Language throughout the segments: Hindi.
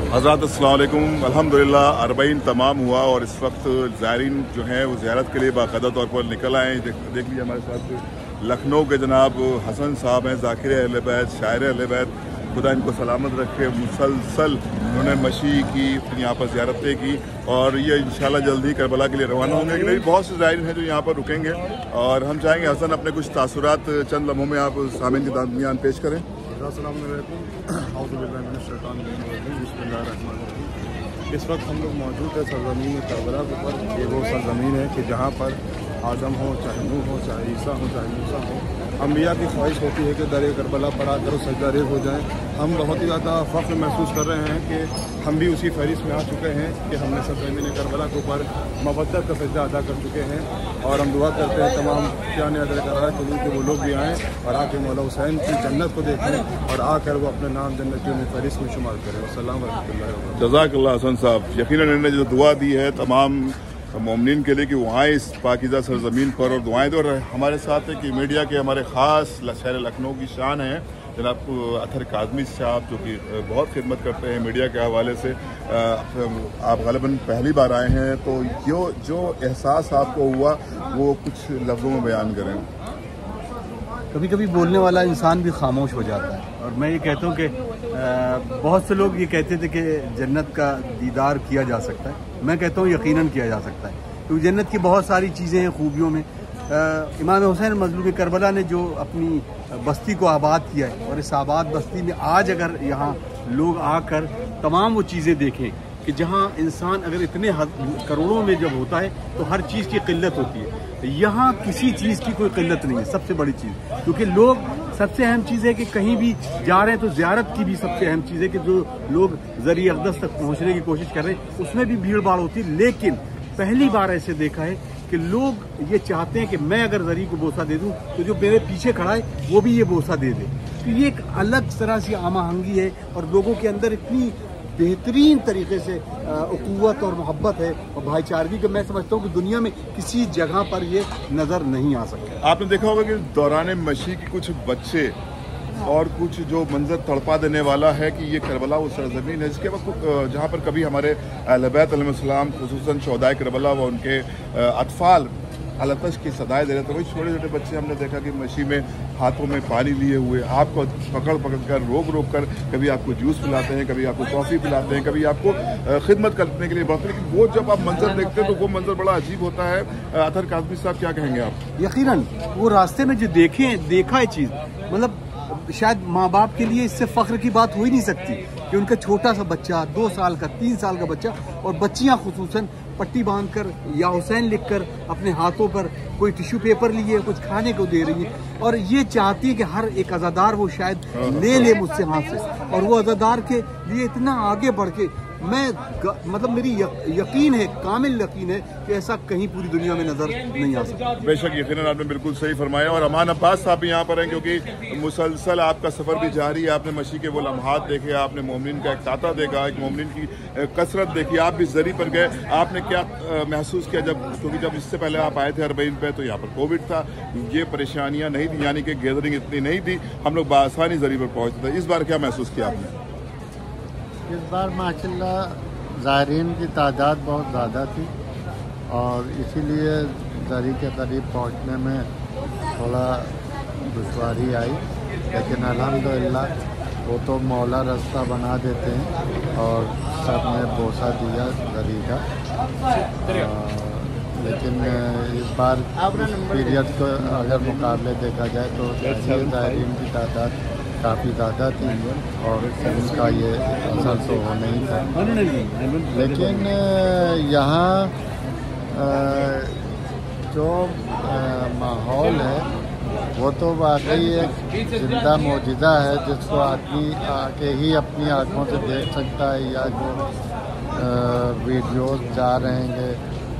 हज़रात अस्सलाम वालेकुम। अल्हम्दुलिल्लाह 40 तमाम हुआ और इस वक्त ज़ायरीन जो हैं वो ज़ियारत के लिए बाकायदा तौर पर निकल आए। देख लीजिए हमारे साथ लखनऊ के जनाब हसन साहब हैं, ज़ाकिर अहले बैत, शायर अहले बैत, खुदा इनको सलामत रखे। मुसलसल उन्होंने मशी की, यहाँ पर ज़ियारतें की और ये इंशाल्लाह जल्दी करबला के लिए रवाना होंगे। लेकिन बहुत से ज़ायरीन हैं जो यहाँ पर रुकेंगे और हम चाहेंगे हसन अपने कुछ तासुरात चंद लम्हों में आप सामीन के दरमियान पेश करें। इस वक्त हम लोग मौजूद है सरज़मीन करबला के ऊपर। ये वो सरज़मीन है कि जहाँ पर आदम हो, चाहे नूह हो, चाहे ईसा हो, चाहे मूसा हो, अम्बिया की ख्वाहिश होती है कि दर करबला पर आकर सजदा रेज़ हो जाएं। हम बहुत ही ज़्यादा फ़ख्र महसूस कर रहे हैं कि हम भी उसी फहरिस्त में आ चुके हैं कि हमने सरज़मीन करबला के ऊपर मवद्दत का सजदा अदा कर चुके हैं। और हम दुआ करते हैं तमाम जान अदर करबला के लिए कि वो लोग भी आएँ और आके मौला हुसैन की जन्नत को देखें और आकर वो अपने नाम जन्नतियों में फहरिस्त में शुमार करें। अस्सलाम वालेकुम। जज़ाकल्लाह हसन साहब। यकीनन इन्होंने जो दुआ दी है तमाम मोमिनीन के लिए कि वहाँ इस पाकीज़ा सरज़मीन पर और दुआएं दो। और हमारे साथ है कि मीडिया के हमारे ख़ास शहर लखनऊ की शान है जनाब अतहर काज़मी साहब, जो कि बहुत खिदमत करते हैं मीडिया के हवाले से। आप ग़ालिबन पहली बार आए हैं, तो जो एहसास आपको हुआ वो कुछ लफ्ज़ों में बयान करें। कभी कभी बोलने वाला इंसान भी खामोश हो जाता है और मैं ये कहता हूँ कि बहुत से लोग ये कहते थे कि जन्नत का दीदार किया जा सकता है। मैं कहता हूँ यकीनन किया जा सकता है, क्योंकि जन्नत की बहुत सारी चीज़ें हैं खूबियों में। इमाम हुसैन मज़लूम करबला ने जो अपनी बस्ती को आबाद किया है और इस आबाद बस्ती में आज अगर यहाँ लोग आकर तमाम वो चीज़ें देखें कि जहाँ इंसान अगर इतने करोड़ों में जब होता है तो हर चीज़ की किल्लत होती है, यहाँ किसी चीज़ की कोई किल्लत नहीं है। सबसे बड़ी चीज़, क्योंकि लोग, सबसे अहम चीज़ है कि कहीं भी जा रहे हैं तो ज़ियारत की भी सबसे अहम चीज़ है कि जो लोग ज़रिए अक़दस तक पहुँचने की कोशिश कर रहे हैं उसमें भी भीड़ भाड़ होती है। लेकिन पहली बार ऐसे देखा है कि लोग ये चाहते हैं कि मैं अगर ज़री को बोसा दे दूं तो जो मेरे पीछे खड़ा है वो भी ये बोसा दे दे। तो ये एक अलग तरह से आमाहंगी है और लोगों के अंदर इतनी बेहतरीन तरीके से उक़ुव्वत और मोहब्बत है और भाईचारगी कि मैं समझता हूँ कि दुनिया में किसी जगह पर ये नज़र नहीं आ सकता। आपने देखा होगा कि दौरान मशी के कुछ बच्चे और कुछ जो मंजर तड़पा देने वाला है कि ये करबला वो सरज़मीन है जिसके वक्त जहाँ पर कभी हमारे अहले बैत अलैहिस्सलाम खुसूसन शोहदाए करबला व उनके अतफाल अलतश की सदाएं दे रहे थे, वही छोटे छोटे बच्चे हमने देखा कि मशी में हाथों में पानी लिए हुए आपको पकड़ कर रोक कर कभी आपको जूस पिलाते हैं, कभी आपको कॉफ़ी पिलाते हैं, कभी आपको खिदमत करने के लिए बढ़ते हैं। लेकिन वो जब आप मंजर देखते हैं तो वो मंजर बड़ा अजीब होता है। अतहर काज़मी साहब क्या कहेंगे आप? यकीनन वो रास्ते में जो देखा है चीज़, मतलब शायद माँ बाप के लिए इससे फ़ख्र की बात हो ही नहीं सकती कि उनका छोटा सा बच्चा 2 साल का 3 साल का बच्चा और बच्चियाँ खुसूसन पट्टी बांधकर या हुसैन लिखकर अपने हाथों पर कोई टिश्यू पेपर लिए कुछ खाने को दे रही है और ये चाहती है कि हर एक अज़ादार वो शायद ले मुझसे हाथ से, और वो अज़ादार के लिए इतना आगे बढ़ के मतलब मेरी यकीन है, कामिल यकीन है कि ऐसा कहीं पूरी दुनिया में नजर नहीं आ सकता। बेशक यकीनन आपने बिल्कुल सही फरमाया। और अमान अब्बास साहब भी यहाँ पर हैं क्योंकि मुसलसल आपका सफर भी जारी है। आपने मशी के वो लम्हात देखे, आपने मोमिन का एक ताता देखा, एक मोमिन की कसरत देखी, आप भी जरी पर गए। आपने क्या महसूस किया क्योंकि जब इससे पहले आप आए थे 40 पे तो यहाँ पर कोविड था, ये परेशानियाँ नहीं थी, यानी कि गैदरिंग इतनी नहीं थी, हम लोग बआसानी जरी पर पहुँचते थे। इस बार क्या महसूस किया आपने? इस बार माशाल्लाह ज़ायरीन की तादाद बहुत ज़्यादा थी और इसीलिए ज़री के करीब पहुंचने में थोड़ा दुश्वारी आई, लेकिन अल्हम्दुलिल्लाह वो तो मौला रास्ता बना देते हैं और सब ने बोसा दिया ज़री का। लेकिन इस बार पीरियड को अगर मुकाबले देखा जाए तो ज़ायरीन की तादाद काफ़ी ज़्यादा थी और उनका ये असर तो हो नहीं था। लेकिन यहाँ जो माहौल है वो तो वाकई एक जिंदा मौजूदा है जिसको आदमी आके ही अपनी आँखों से देख सकता है, या जो वीडियोस जा रहे हैं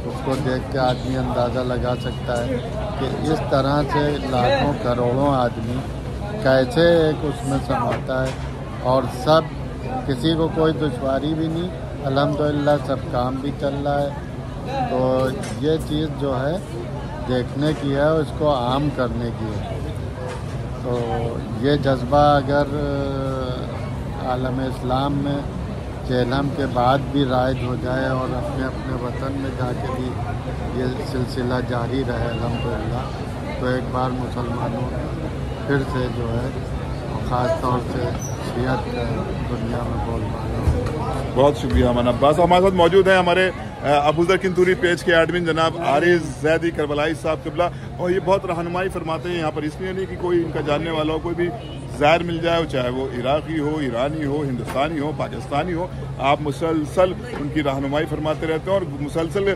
उसको देख के आदमी अंदाज़ा लगा सकता है कि इस तरह से लाखों करोड़ों आदमी कैसे एक उसमें समाता है और सब, किसी को कोई दुश्वारी भी नहीं, अल्हम्दुलिल्लाह सब काम भी चल रहा है। तो ये चीज़ जो है देखने की है, उसको आम करने की है। तो ये जज्बा अगर आलम इस्लाम में चेलम के बाद भी राइज हो जाए और अपने अपने वतन में जाके भी ये सिलसिला जारी रहे अल्हम्दुलिल्लाह। तो एक बार मुसलमानों फिर से जो है ख़ास तौर से शियत दुनिया में बोलबाला हो। बहुत शुक्रिया अमान अब्बास। हमारे साथ मौजूद हैं हमारे अबूज़र किंतूरी पेज के एडमिन जनाब आरिज़ ज़ैदी करबलाई साहब क़िबला, और ये बहुत रहनुमाई फरमाते हैं यहाँ पर, इसलिए नहीं कि कोई इनका जानने वाला हो, कोई भी ज़ायर मिल जाए, चाहे वो इराक़ी हो, ईरानी हो, हिंदुस्तानी हो, पाकिस्तानी हो, आप मुसलसल उनकी रहनुमाई फरमाते रहते हैं और मुसलसल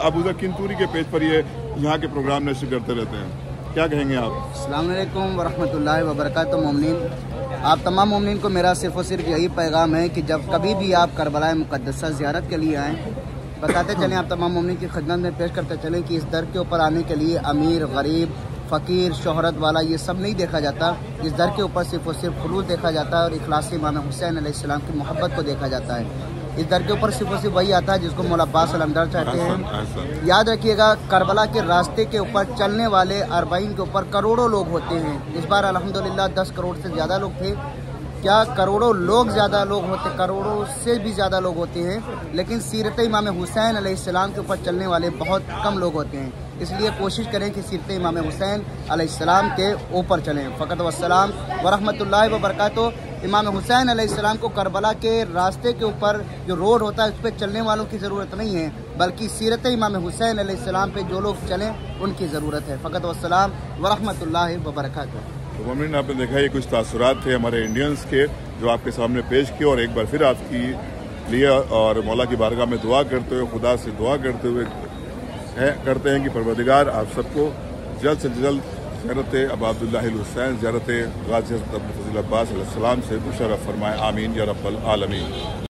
अबूज़र किंतूरी के पेज पर ये यहाँ के प्रोग्राम नशर करते रहते हैं। क्या कहेंगे आप? अस्सलाम वालेकुम वरहमतुल्लाहि वबरकातुहू। मोमिनीन, आप तमाम मोमिनीन को मेरा सिर्फ़ और सिर्फ यही पैगाम है कि जब कभी भी आप करबला मुक़द्दसा ज़ियारत के लिए आएँ, बताते चलें, आप तमाम मोमिनीन की खिदमत में पेश करते चलें कि इस दर के ऊपर आने के लिए अमीर, गरीब, फ़कीर, शोहरत वाला, ये सब नहीं देखा जाता। इस दर के ऊपर सिर्फ़ और सिर्फ खुलूस देखा जाता है और इखलास इमाम हुसैन अलैहिस्सलाम की मोहब्बत को देखा जाता है। इस दर के ऊपर सिर्फ और सिर्फ वही आता है जिसको मौला अब्बास अलमदार चाहते हैं। याद रखिएगा, करबला के रास्ते के ऊपर चलने वाले अरबाइन के ऊपर करोड़ों लोग होते हैं। इस बार अल्हम्दुलिल्लाह 10 करोड़ से ज़्यादा लोग थे। क्या करोड़ों लोग ज़्यादा लोग होते, करोड़ों से भी ज़्यादा लोग होते हैं, लेकिन सीरत इमाम हुसैन अलैहिस्सलाम के ऊपर चलने वाले बहुत कम लोग होते हैं। इसलिए कोशिश करें कि सीरत इमाम हुसैन अलैहिस्सलाम के ऊपर चलें। फ़कत वस्सलाम वरहमतुल्लाहि वबरकातुहू। इमाम हुसैन अलैहिस्सलाम को करबला के रास्ते के ऊपर जो रोड होता है उस पर चलने वालों की ज़रूरत नहीं है, बल्कि सीरत इमाम हुसैन अलैहिस्सलाम पे जो लोग चलें उनकी ज़रूरत है। फ़कत वस्सलाम वरहमतुल्लाहि वबरकातुहू। तो मोमिन, आपने देखा ये कुछ तासुरात थे हमारे इंडियंस के जो आपके सामने पेश किए, और एक बार फिर आपकी लिए और मौला की बारगाह में दुआ करते हुए, खुदा से दुआ करते हुए करते हैं कि परवरदिगार आप सबको जल्द से जल्द ज़ियारत अबा अब्दुल्लाह हुसैन, ज़ियारत गाज़ी हज़रत अब्दुल फज़ील अब्बास अलैहिस्सलाम से मुशर्रफ फरमाए। आमीन या रब्बल आलमीन।